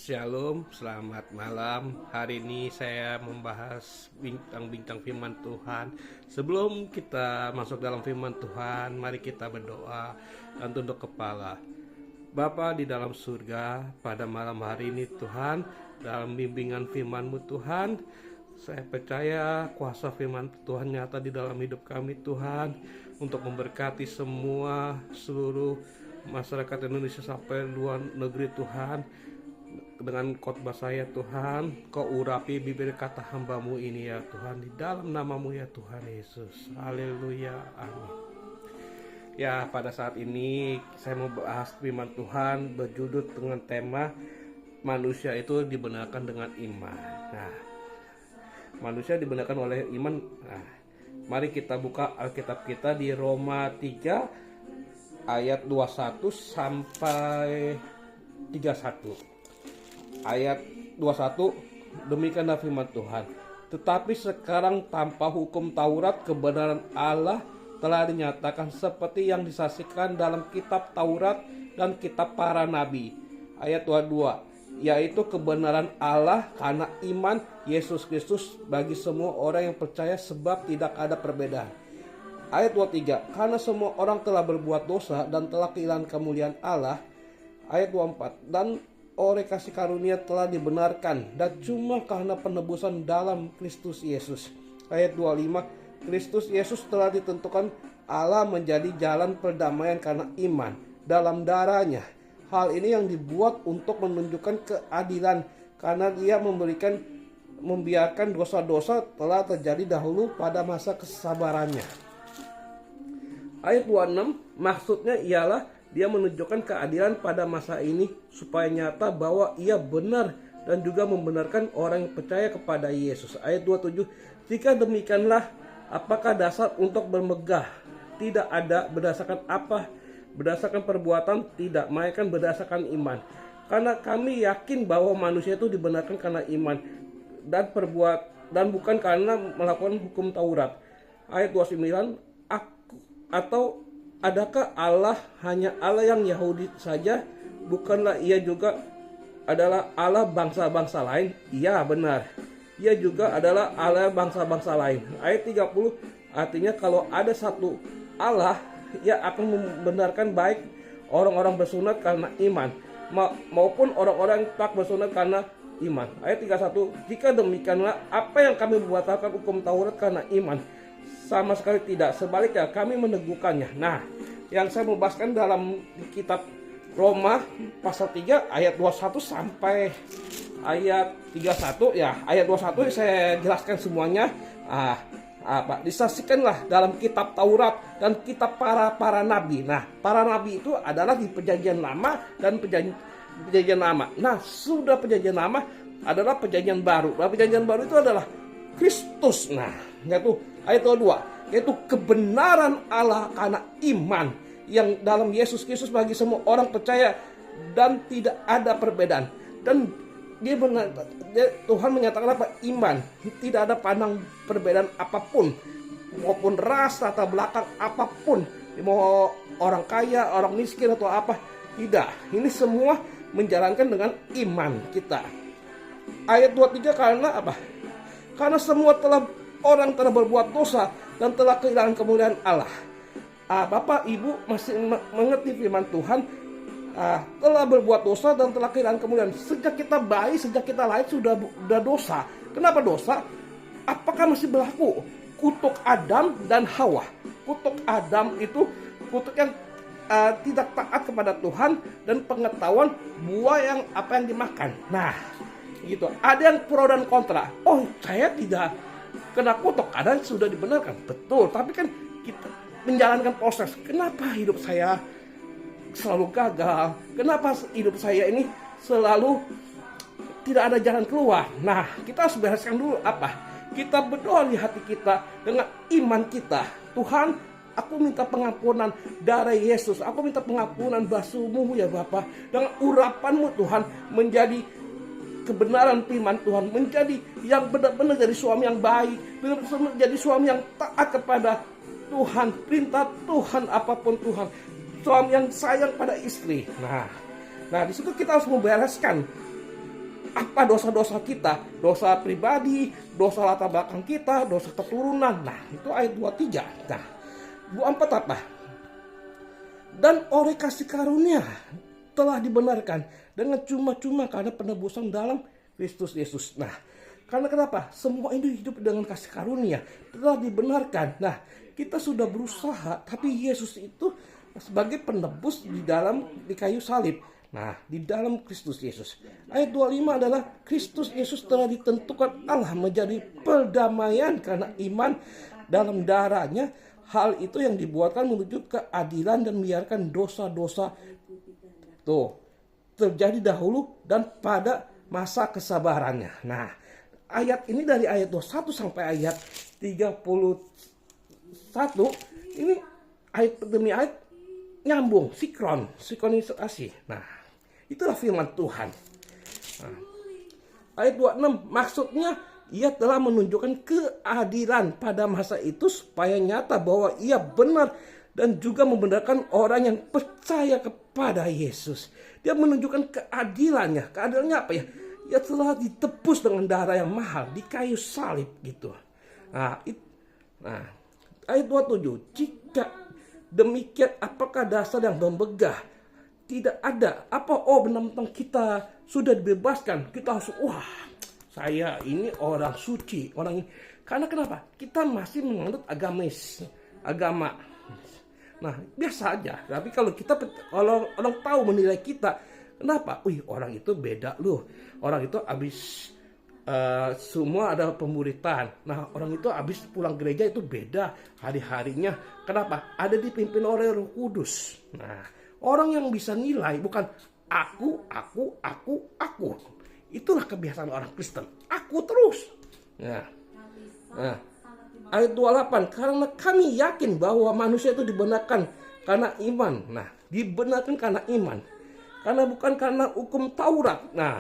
Shalom, selamat malam. Hari ini saya membahas bincang-bincang firman Tuhan. Sebelum kita masuk dalam firman Tuhan, mari kita berdoa dan tunduk kepala. Bapa di dalam surga, pada malam hari ini Tuhan, dalam bimbingan firman-Mu Tuhan, saya percaya kuasa firman Tuhan nyata di dalam hidup kami Tuhan, untuk memberkati seluruh masyarakat Indonesia sampai luar negeri Tuhan. Dengan khotbah saya Tuhan, Kau urapi bibir kata hamba-Mu ini ya Tuhan, di dalam nama-Mu ya Tuhan Yesus. Haleluya, amin. Ya, pada saat ini saya mau bahas firman Tuhan berjudul dengan tema manusia itu dibenarkan dengan iman. Nah, manusia dibenarkan oleh iman. Nah, mari kita buka Alkitab kita di Roma 3 ayat 21 sampai 31. Ayat 21, demikianlah firman Tuhan. Tetapi sekarang tanpa hukum Taurat, kebenaran Allah telah dinyatakan seperti yang disaksikan dalam kitab Taurat dan kitab para nabi. Ayat 22, yaitu kebenaran Allah karena iman Yesus Kristus bagi semua orang yang percaya, sebab tidak ada perbedaan. Ayat 23, karena semua orang telah berbuat dosa dan telah kehilangan kemuliaan Allah. Ayat 24, dan oleh kasih karunia telah dibenarkan, dan cuma karena penebusan dalam Kristus Yesus. Ayat 25, Kristus Yesus telah ditentukan Allah menjadi jalan perdamaian karena iman dalam darahnya. Hal ini yang dibuat untuk menunjukkan keadilan, karena Dia membiarkan dosa-dosa telah terjadi dahulu pada masa kesabarannya. Ayat 26, maksudnya ialah Dia menunjukkan keadilan pada masa ini supaya nyata bahwa Ia benar dan juga membenarkan orang yang percaya kepada Yesus. Ayat 27, jika demikianlah, apakah dasar untuk bermegah? Tidak ada. Berdasarkan apa? Berdasarkan perbuatan? Tidak, melainkan berdasarkan iman. Karena kami yakin bahwa manusia itu dibenarkan karena iman dan bukan karena melakukan hukum Taurat. Ayat 29, atau adakah Allah hanya Allah yang Yahudi saja? Bukanlah Ia juga adalah Allah bangsa-bangsa lain? Iya, benar. Ia juga adalah Allah bangsa-bangsa lain. Ayat 30, artinya kalau ada satu Allah, Ia akan membenarkan baik orang-orang bersunat karena iman maupun orang-orang yang tak bersunat karena iman. Ayat 31, jika demikianlah, apa yang kami membatalkan hukum Taurat karena iman? Sama sekali tidak, sebaliknya kami meneguhkannya. Nah, yang saya membahaskan dalam kitab Roma pasal 3 ayat 21 sampai ayat 31 ya. Ayat 21 saya jelaskan semuanya. Disaksikanlah dalam kitab Taurat dan kitab para nabi. Nah, para nabi itu adalah di perjanjian lama dan perjanjian lama. Nah, sudah perjanjian lama adalah perjanjian baru. Nah, perjanjian baru itu adalah Kristus. Nah, yaitu ayat 22, yaitu kebenaran Allah karena iman yang dalam Yesus Kristus bagi semua orang percaya, dan tidak ada perbedaan. Dan Tuhan menyatakan apa? Iman. Tidak ada pandang perbedaan apapun, maupun ras, latar belakang apapun, mau orang kaya, orang miskin atau apa, tidak. Ini semua menjalankan dengan iman kita. Ayat 23, karena apa? Karena semua orang telah berbuat dosa dan telah kehilangan kemuliaan Allah. Bapak Ibu masih mengerti firman Tuhan, telah berbuat dosa dan telah kehilangan kemuliaan. Sejak kita bayi, sejak kita lahir sudah dosa. Kenapa dosa? Apakah masih berlaku kutuk Adam dan Hawa? Kutuk Adam itu kutuk yang tidak taat kepada Tuhan dan pengetahuan buah yang dimakan. Nah, gitu. Ada yang pro dan kontra. Oh, saya tidak kena kutuk, kadang sudah dibenarkan. Betul, tapi kan kita menjalankan proses. Kenapa hidup saya selalu gagal? Kenapa hidup saya ini selalu tidak ada jalan keluar? Nah, kita harus bereskan dulu apa? Kita berdoa di hati kita dengan iman kita. Tuhan, aku minta pengampunan darah Yesus. Aku minta pengampunan basuh-Mu ya Bapa. Dengan urapan-Mu Tuhan, menjadi kebenaran firman Tuhan, menjadi yang benar-benar jadi suami yang baik, benar-benar jadi suami yang taat kepada Tuhan, perintah Tuhan apapun Tuhan, suami yang sayang pada istri. Nah, di situ kita harus membereskan apa dosa-dosa kita, dosa pribadi, dosa latar belakang kita, dosa keturunan. Nah, itu ayat 23. Nah, 24 apa? Dan oleh kasih karunia telah dibenarkan dengan cuma-cuma karena penebusan dalam Kristus Yesus. Nah, karena kenapa? Semua ini hidup dengan kasih karunia telah dibenarkan. Nah, kita sudah berusaha, tapi Yesus itu sebagai penebus di kayu salib. Nah, di dalam Kristus Yesus. Ayat 25 adalah Kristus Yesus telah ditentukan Allah menjadi perdamaian karena iman dalam darahnya. Hal itu yang dibuatkan menuju keadilan dan membiarkan dosa-dosa terjadi dahulu dan pada masa kesabarannya. Nah, ayat ini dari ayat 21 sampai ayat 31 ini ayat demi ayat nyambung, sinkronisasi. Nah, itulah firman Tuhan. Nah, ayat 26 maksudnya ia telah menunjukkan keadilan pada masa itu supaya nyata bahwa ia benar dan juga membenarkan orang yang percaya kepada Yesus. Dia menunjukkan keadilannya. Keadilannya apa ya? Ia telah ditebus dengan darah yang mahal di kayu salib gitu. Nah, ayat 27. Jika demikian apakah dasar yang membegah? Tidak ada. Benar-benar kita sudah dibebaskan. Kita harus saya ini orang suci, orang ini. Karena kenapa? Kita masih menganut agama. Nah, biasa aja. Tapi kalau orang tahu menilai kita, kenapa? Orang itu beda loh. Orang itu habis semua ada pemuritan. Nah, orang itu habis pulang gereja itu beda hari-harinya. Kenapa? Ada dipimpin oleh Roh Kudus. Nah, orang yang bisa nilai bukan aku. Itulah kebiasaan orang Kristen. Aku terus. Nah, ayat 28. Karena kami yakin bahwa manusia itu dibenarkan karena iman. Nah, dibenarkan karena iman. Karena bukan karena hukum Taurat. Nah,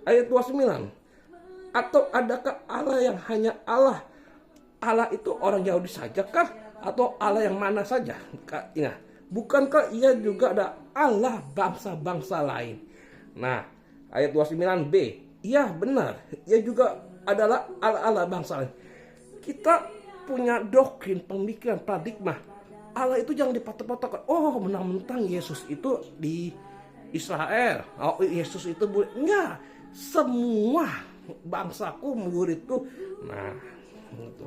ayat 29. Atau adakah Allah yang hanya Allah? Allah itu orang Yahudi sajakah? Atau Allah yang mana saja? Bukankah ia juga ada Allah bangsa-bangsa lain? Nah, ayat 29b. Iya benar. Ia juga adalah Allah bangsa lain. Kita punya doktrin, pemikiran, paradigma. Allah itu jangan dipatok-patokkan. Mentang-mentang Yesus itu di Israel. Yesus itu enggak. Semua bangsaku, muridku. Nah, itu.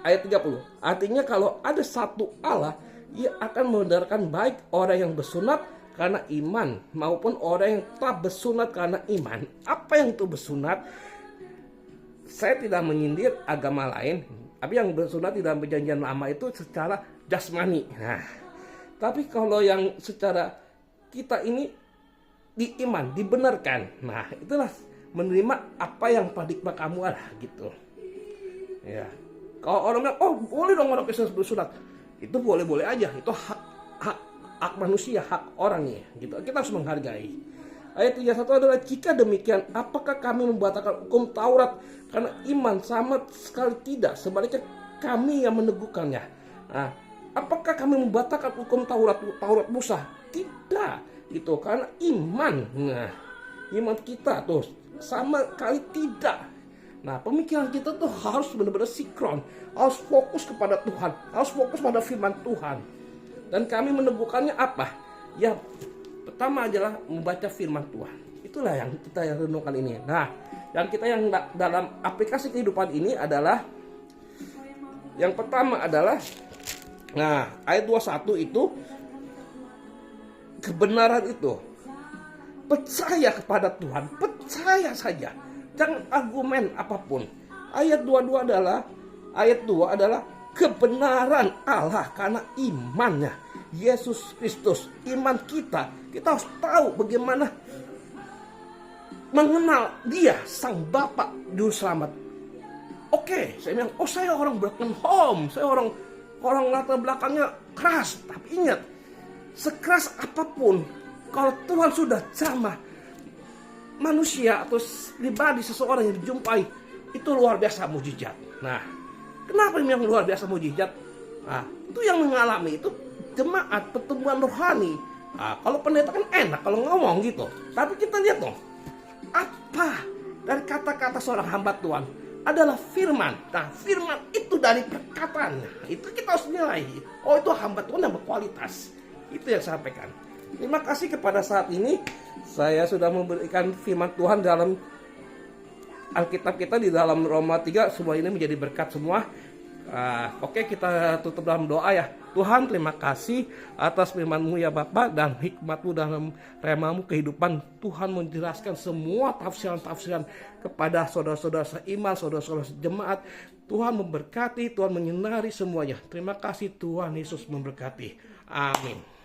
Ayat 30. Artinya kalau ada satu Allah, ia akan membenarkan baik orang yang bersunat karena iman maupun orang yang tak bersunat karena iman. Apa yang itu bersunat? Saya tidak menyindir agama lain, tapi yang bersunat di dalam perjanjian lama itu secara jasmani. Nah, tapi kalau yang secara kita ini di iman, dibenarkan. Nah, itulah menerima apa yang paradigma kamu ada gitu. Ya. Kalau orang bilang, boleh dong orang Kristen bersunat. Itu boleh-boleh aja. Itu hak manusia, hak orangnya gitu. Kita harus menghargai. Ayat 31 adalah jika demikian apakah kami membatalkan hukum Taurat karena iman? Sama sekali tidak. Sebaliknya kami yang meneguhkannya. Nah, apakah kami membatalkan hukum Taurat Musa? Tidak. Gitu. Karena iman. Nah, iman kita tuh sama sekali tidak. Nah, pemikiran kita tuh harus benar-benar sinkron. Harus fokus kepada Tuhan. Harus fokus pada firman Tuhan. Dan kami meneguhkannya apa? Ya, pertama adalah membaca firman Tuhan. Itulah yang kita renungkan ini. Nah, dan kita yang dalam aplikasi kehidupan ini adalah yang pertama adalah ayat 21 itu kebenaran itu. Percaya kepada Tuhan, percaya saja. Jangan argumen apapun. Ayat 2 adalah kebenaran Allah karena imannya Yesus Kristus. Iman kita harus tahu bagaimana mengenal Dia sang Bapa Juru Selamat. Oke, saya bilang, saya orang broken home, saya orang latar belakangnya keras. Tapi ingat, sekeras apapun, kalau Tuhan sudah jamah manusia atau pribadi seseorang yang dijumpai, itu luar biasa mujizat. Nah, kenapa ini yang luar biasa mujizat? Nah, itu yang mengalami itu jemaat pertumbuhan rohani. Kalau pendeta kan enak kalau ngomong gitu. Tapi kita lihat dong, apa dari kata-kata seorang hamba Tuhan adalah firman. Nah, firman itu dari perkataan. Itu kita harus nilai. Oh, itu hamba Tuhan yang berkualitas. Itu yang saya sampaikan. Terima kasih kepada saat ini saya sudah memberikan firman Tuhan dalam Alkitab kita di dalam Roma 3. Semua ini menjadi berkat semua. Oke, kita tutup dalam doa ya. Tuhan, terima kasih atas firman-Mu ya Bapa, dan hikmat-Mu dalam rema-Mu kehidupan. Tuhan menjelaskan semua tafsiran-tafsiran kepada saudara-saudara seiman, saudara-saudara jemaat. Tuhan memberkati, Tuhan menyinari semuanya. Terima kasih, Tuhan Yesus memberkati. Amin.